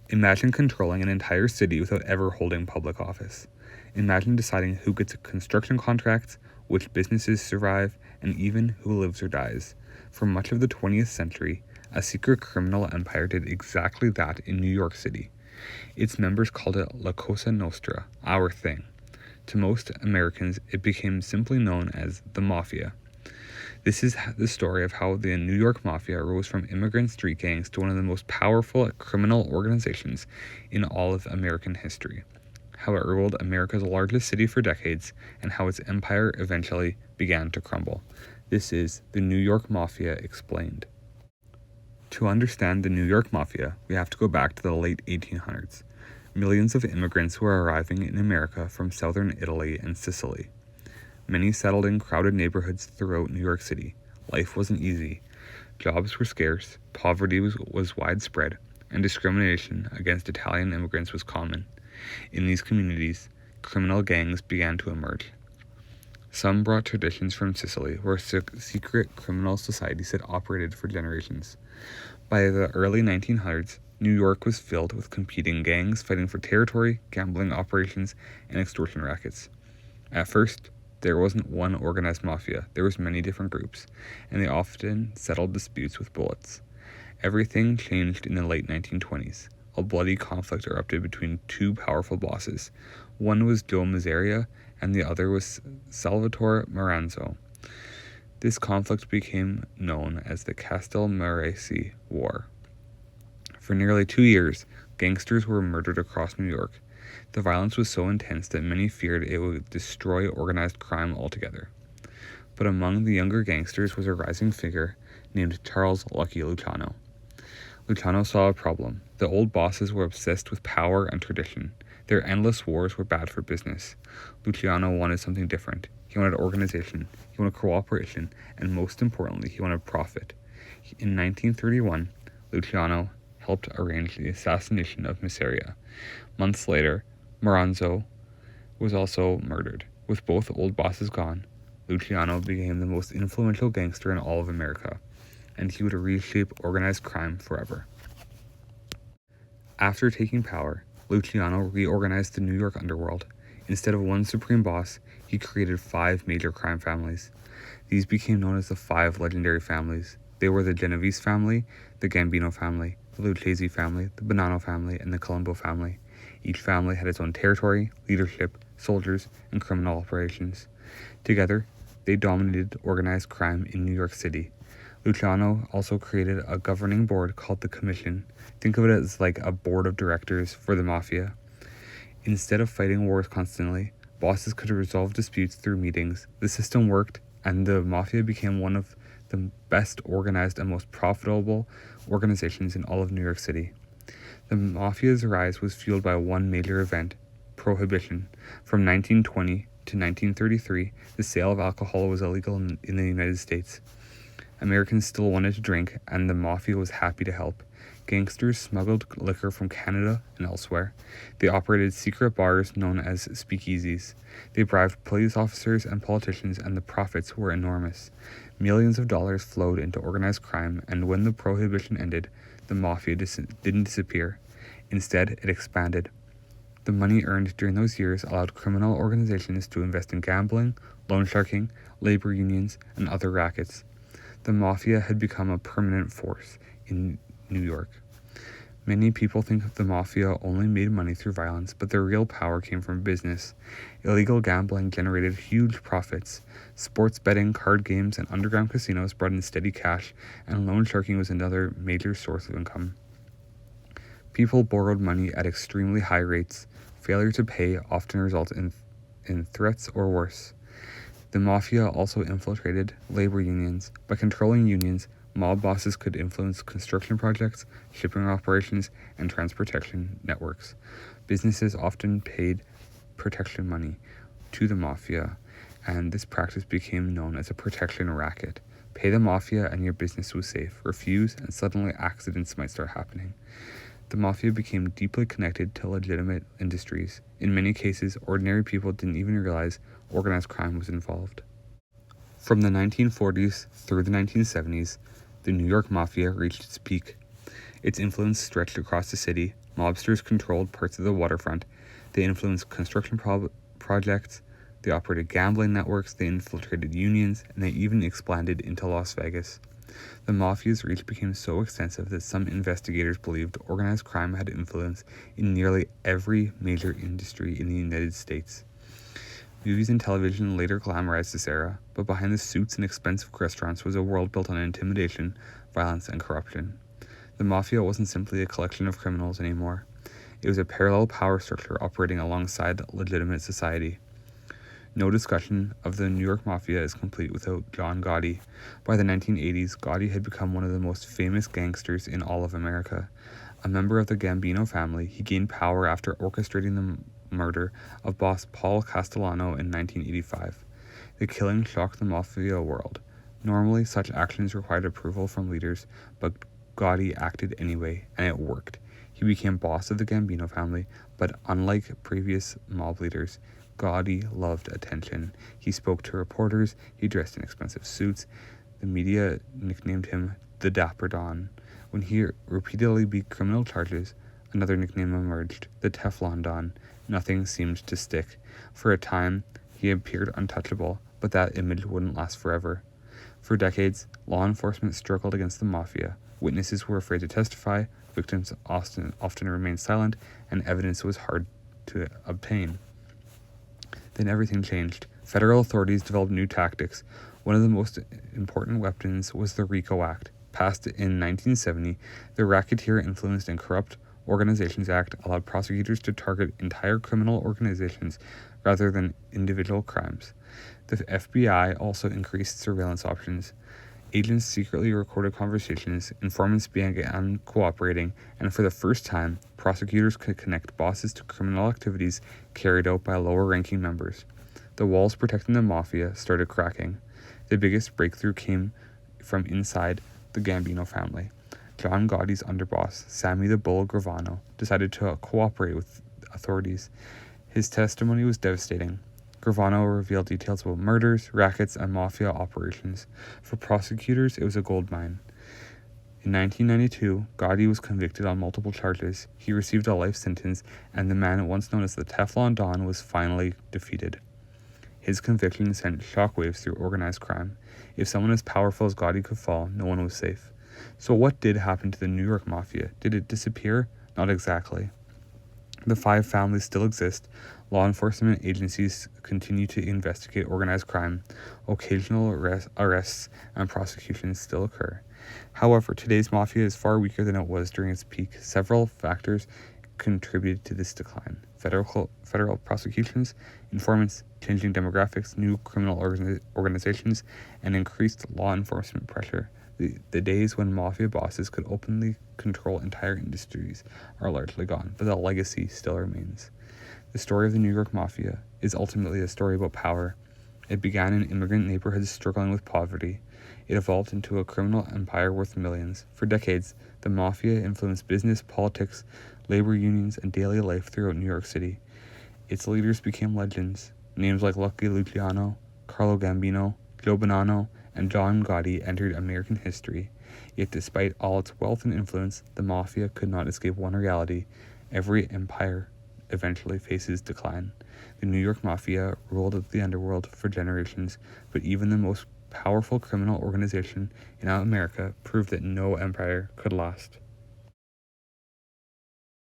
Imagine controlling an entire city without ever holding public office. Imagine deciding who gets construction contracts, which businesses survive, and even who lives or dies. For much of the 20th century, a secret criminal empire did exactly that in New York City. Its members called it La Cosa Nostra, our thing. To most Americans, it became simply known as the Mafia. This is the story of how the New York Mafia rose from immigrant street gangs to one of the most powerful criminal organizations in all of American history, how it ruled America's largest city for decades, and how its empire eventually began to crumble. This is the New York Mafia Explained. To understand the New York Mafia, we have to go back to the late 1800s. Millions of immigrants were arriving in America from southern Italy and Sicily. Many settled in crowded neighborhoods throughout New York City. Life wasn't easy. Jobs were scarce, poverty was widespread, and discrimination against Italian immigrants was common. In these communities, criminal gangs began to emerge. Some brought traditions from Sicily, where secret criminal societies had operated for generations. By the early 1900s, New York was filled with competing gangs fighting for territory, gambling operations, and extortion rackets. At first, there wasn't one organized mafia, there was many different groups, and they often settled disputes with bullets. Everything changed in the late 1920s. A bloody conflict erupted between two powerful bosses. One was Joe Mazzaria, and the other was Salvatore Maranzo. This conflict became known as the Castelmaresi War. For nearly 2 years, gangsters were murdered across New York. The violence was so intense that many feared it would destroy organized crime altogether. But among the younger gangsters was a rising figure named Charles Lucky Luciano. Luciano saw a problem. The old bosses were obsessed with power and tradition. Their endless wars were bad for business. Luciano wanted something different. He wanted organization, he wanted cooperation, and most importantly, he wanted profit. In 1931, Luciano helped arrange the assassination of Masseria. Months later, Maranzo was also murdered. With both old bosses gone, Luciano became the most influential gangster in all of America, and he would reshape organized crime forever. After taking power, Luciano reorganized the New York underworld. Instead of one supreme boss, he created 5 major crime families. These became known as the 5 legendary families. They were the Genovese family, the Gambino family, the Lucchese family, the Bonanno family, and the Colombo family. Each family had its own territory, leadership, soldiers, and criminal operations. Together, they dominated organized crime in New York City. Luciano also created a governing board called the Commission. Think of it as like a board of directors for the Mafia. Instead of fighting wars constantly, bosses could resolve disputes through meetings. The system worked, and the Mafia became one of the best organized and most profitable organizations in all of New York City. The Mafia's rise was fueled by one major event, Prohibition. From 1920 to 1933, the sale of alcohol was illegal in the United States. Americans still wanted to drink, and the Mafia was happy to help. Gangsters smuggled liquor from Canada and elsewhere. They operated secret bars known as speakeasies. They bribed police officers and politicians, and the profits were enormous. Millions of dollars flowed into organized crime, and when the Prohibition ended, the Mafia didn't disappear. Instead, it expanded. The money earned during those years allowed criminal organizations to invest in gambling, loan sharking, labor unions, and other rackets. The Mafia had become a permanent force in New York. Many people think the Mafia only made money through violence, but their real power came from business. Illegal gambling generated huge profits. Sports betting, card games, and underground casinos brought in steady cash, and loan sharking was another major source of income. People borrowed money at extremely high rates. Failure to pay often results in threats or worse. The Mafia also infiltrated labor unions. By controlling unions, mob bosses could influence construction projects, shipping operations, and transportation networks. Businesses often paid protection money to the Mafia, and this practice became known as a protection racket. Pay the Mafia and your business was safe. Refuse, and suddenly accidents might start happening. The Mafia became deeply connected to legitimate industries. In many cases, ordinary people didn't even realize organized crime was involved. From the 1940s through the 1970s, the New York Mafia reached its peak. Its influence stretched across the city. Mobsters controlled parts of the waterfront. They influenced construction projects. They operated gambling networks. They infiltrated unions, and they even expanded into Las Vegas. The Mafia's reach became so extensive that some investigators believed organized crime had influence in nearly every major industry in the United States. Movies and television later glamorized this era, but behind the suits and expensive restaurants was a world built on intimidation, violence, and corruption. The Mafia wasn't simply a collection of criminals anymore. It was a parallel power structure operating alongside legitimate society. No discussion of the New York Mafia is complete without John Gotti. By the 1980s, Gotti had become one of the most famous gangsters in all of America. A member of the Gambino family, he gained power after orchestrating the murder of boss Paul Castellano in 1985. The killing shocked the Mafia world. Normally, such actions required approval from leaders, but Gotti acted anyway, and it worked. He became boss of the Gambino family, but unlike previous mob leaders, Gotti loved attention. He spoke to reporters, he dressed in expensive suits. The media nicknamed him the Dapper Don. When he repeatedly beat criminal charges, another nickname emerged, the Teflon Don. Nothing seemed to stick. For a time, he appeared untouchable, but that image wouldn't last forever. For decades, law enforcement struggled against the Mafia. Witnesses were afraid to testify, victims often remained silent, and evidence was hard to obtain. Then everything changed. Federal authorities developed new tactics. One of the most important weapons was the RICO Act. Passed in 1970, the Racketeer Influenced and Corrupt Organizations Act allowed prosecutors to target entire criminal organizations rather than individual crimes. The FBI also increased surveillance options. Agents secretly recorded conversations, informants began cooperating, and for the first time, prosecutors could connect bosses to criminal activities carried out by lower-ranking members. The walls protecting the Mafia started cracking. The biggest breakthrough came from inside the Gambino family. John Gotti's underboss, Sammy the Bull Gravano, decided to cooperate with authorities. His testimony was devastating. Gravano revealed details about murders, rackets, and mafia operations. For prosecutors, it was a gold mine. In 1992, Gotti was convicted on multiple charges. He received a life sentence, and the man once known as the Teflon Don was finally defeated. His conviction sent shockwaves through organized crime. If someone as powerful as Gotti could fall, no one was safe. So what did happen to the New York Mafia? Did it disappear? Not exactly. The five families still exist. Law enforcement agencies continue to investigate organized crime. Occasional arrests and prosecutions still occur. However, today's Mafia is far weaker than it was during its peak. Several factors contributed to this decline. Federal prosecutions, informants, changing demographics, new criminal organizations, and increased law enforcement pressure. The days when Mafia bosses could openly control entire industries are largely gone, but the legacy still remains. The story of the New York Mafia is ultimately a story about power. It began in immigrant neighborhoods struggling with poverty. It evolved into a criminal empire worth millions. For decades, the Mafia influenced business, politics, labor unions, and daily life throughout New York City. Its leaders became legends. Names like Lucky Luciano, Carlo Gambino, Joe Bonanno, and John Gotti entered American history. Yet despite all its wealth and influence, the Mafia could not escape one reality. Every empire eventually faces decline. The New York Mafia ruled the underworld for generations, but even the most powerful criminal organization in America proved that no empire could last.